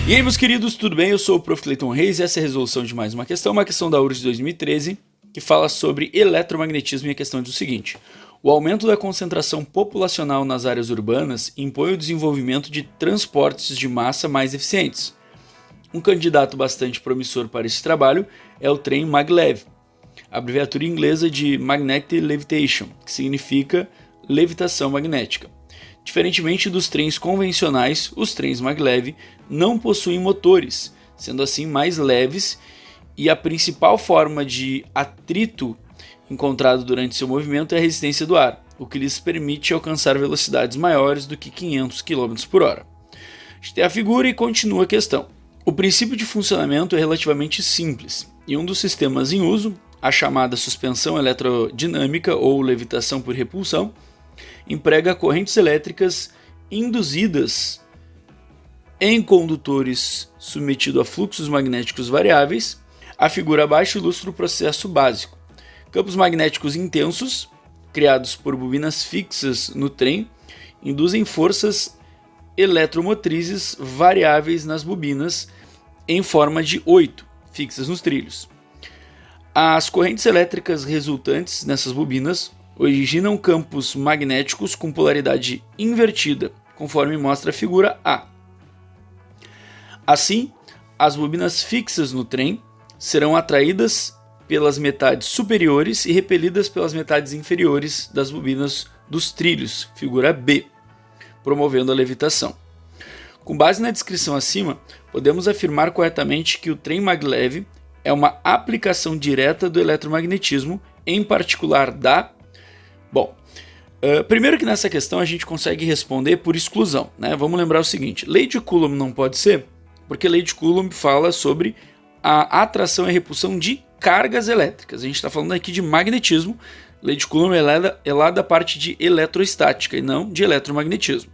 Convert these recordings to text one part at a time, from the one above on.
E aí, meus queridos, tudo bem? Eu sou o Prof. Clayton Reis e essa é a resolução de mais uma questão da URGS de 2013, que fala sobre eletromagnetismo e a questão diz o seguinte: o aumento da concentração populacional nas áreas urbanas impõe o desenvolvimento de transportes de massa mais eficientes. Um candidato bastante promissor para esse trabalho é o trem maglev, abreviatura inglesa de Magnetic Levitation, que significa levitação magnética. Diferentemente dos trens convencionais, os trens maglev não possuem motores, sendo assim mais leves, e a principal forma de atrito encontrado durante seu movimento é a resistência do ar, o que lhes permite alcançar velocidades maiores do que 500 km por hora. A gente tem a figura e continua a questão. O princípio de funcionamento é relativamente simples, e um dos sistemas em uso, a chamada suspensão eletrodinâmica ou levitação por repulsão, emprega correntes elétricas induzidas em condutores submetidos a fluxos magnéticos variáveis. A figura abaixo ilustra o processo básico. Campos magnéticos intensos, criados por bobinas fixas no trem, induzem forças eletromotrizes variáveis nas bobinas em forma de 8, fixas nos trilhos. As correntes elétricas resultantes nessas bobinas originam campos magnéticos com polaridade invertida, conforme mostra a figura A. Assim, as bobinas fixas no trem serão atraídas pelas metades superiores e repelidas pelas metades inferiores das bobinas dos trilhos, figura B, promovendo a levitação. Com base na descrição acima, podemos afirmar corretamente que o trem maglev é uma aplicação direta do eletromagnetismo, em particular da... primeiro que nessa questão a gente consegue responder por exclusão, né? Vamos lembrar o seguinte: lei de Coulomb não pode ser, porque lei de Coulomb fala sobre a atração e repulsão de cargas elétricas. A gente está falando aqui de magnetismo. Lei de Coulomb é lá da parte de eletrostática e não de eletromagnetismo.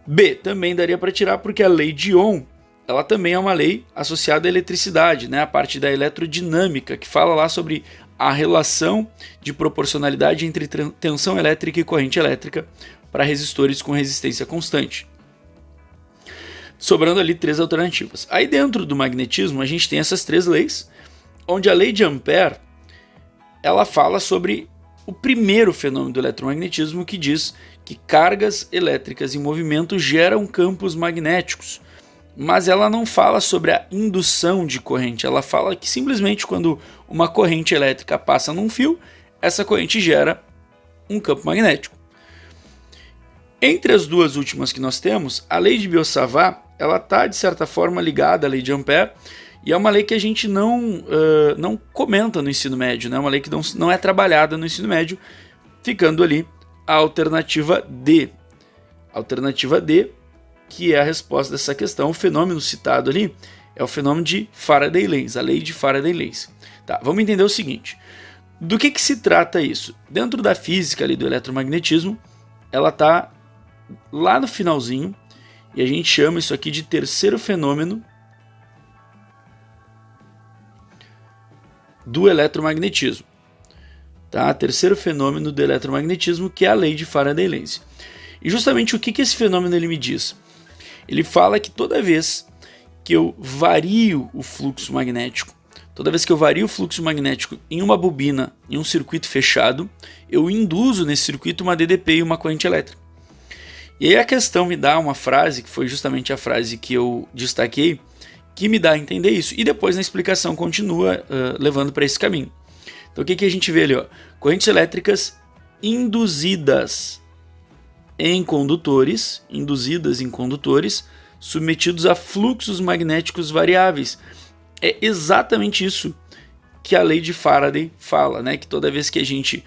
B, também daria para tirar porque a lei de Ohm, ela também é uma lei associada à eletricidade, né? A parte da eletrodinâmica, que fala lá sobre a relação de proporcionalidade entre tensão elétrica e corrente elétrica para resistores com resistência constante. Sobrando ali 3 alternativas. Aí dentro do magnetismo a gente tem essas 3 leis, onde a lei de Ampère ela fala sobre o primeiro fenômeno do eletromagnetismo, que diz que cargas elétricas em movimento geram campos magnéticos. Mas ela não fala sobre a indução de corrente, ela fala que simplesmente quando uma corrente elétrica passa num fio, essa corrente gera um campo magnético. Entre as duas últimas que nós temos, a lei de Biot-Savart, ela está de certa forma ligada à lei de Ampère, e é uma lei que a gente não comenta no ensino médio, né? Uma lei que não é trabalhada no ensino médio, ficando ali a alternativa D. Alternativa D, que é a resposta dessa questão. O fenômeno citado ali é o fenômeno de Faraday-Lenz, a lei de Faraday-Lenz. Tá, vamos entender o seguinte: do que se trata isso? Dentro da física ali do eletromagnetismo, ela está lá no finalzinho, e a gente chama isso aqui de terceiro fenômeno do eletromagnetismo. Tá? Terceiro fenômeno do eletromagnetismo, que é a lei de Faraday-Lenz. E justamente o que esse fenômeno ele me diz? Ele fala que toda vez que eu vario o fluxo magnético, em uma bobina, em um circuito fechado, eu induzo nesse circuito uma DDP e uma corrente elétrica. E aí a questão me dá uma frase, que foi justamente a frase que eu destaquei, que me dá a entender isso. E depois na explicação continua levando para esse caminho. Então o que a gente vê ali? Correntes elétricas induzidas em condutores, submetidos a fluxos magnéticos variáveis. É exatamente isso que a lei de Faraday fala, né? Que toda vez que a gente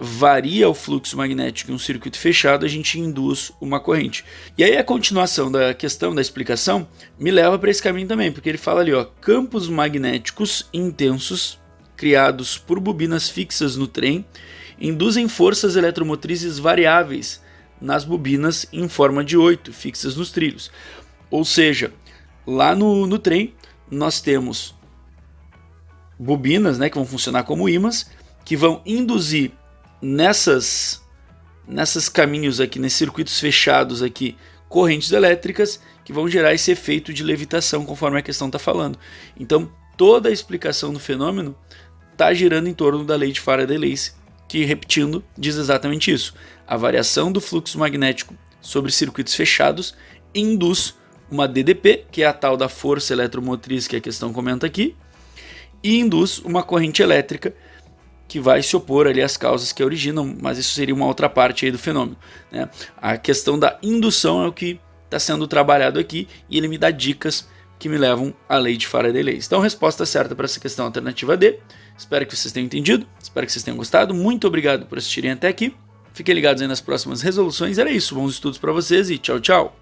varia o fluxo magnético em um circuito fechado, a gente induz uma corrente. E aí a continuação da questão, da explicação, me leva para esse caminho também, porque ele fala ali, campos magnéticos intensos, criados por bobinas fixas no trem, induzem forças eletromotrizes variáveis nas bobinas em forma de 8, fixas nos trilhos. Ou seja, lá no trem, nós temos bobinas, né, que vão funcionar como ímãs, que vão induzir nesses caminhos aqui, nesses circuitos fechados aqui, correntes elétricas que vão gerar esse efeito de levitação, conforme a questão está falando. Então, toda a explicação do fenômeno está girando em torno da lei de Faraday-Lacey, que, repetindo, diz exatamente isso. A variação do fluxo magnético sobre circuitos fechados induz uma DDP, que é a tal da força eletromotriz que a questão comenta aqui, e induz uma corrente elétrica que vai se opor ali às causas que a originam, mas isso seria uma outra parte aí do fenômeno, né? A questão da indução é o que está sendo trabalhado aqui e ele me dá dicas que me levam à lei de Faraday-Lacey. Então, resposta certa para essa questão, alternativa D. Espero que vocês tenham entendido, espero que vocês tenham gostado. Muito obrigado por assistirem até aqui. Fiquem ligados aí nas próximas resoluções. Era isso, bons estudos para vocês e tchau, tchau!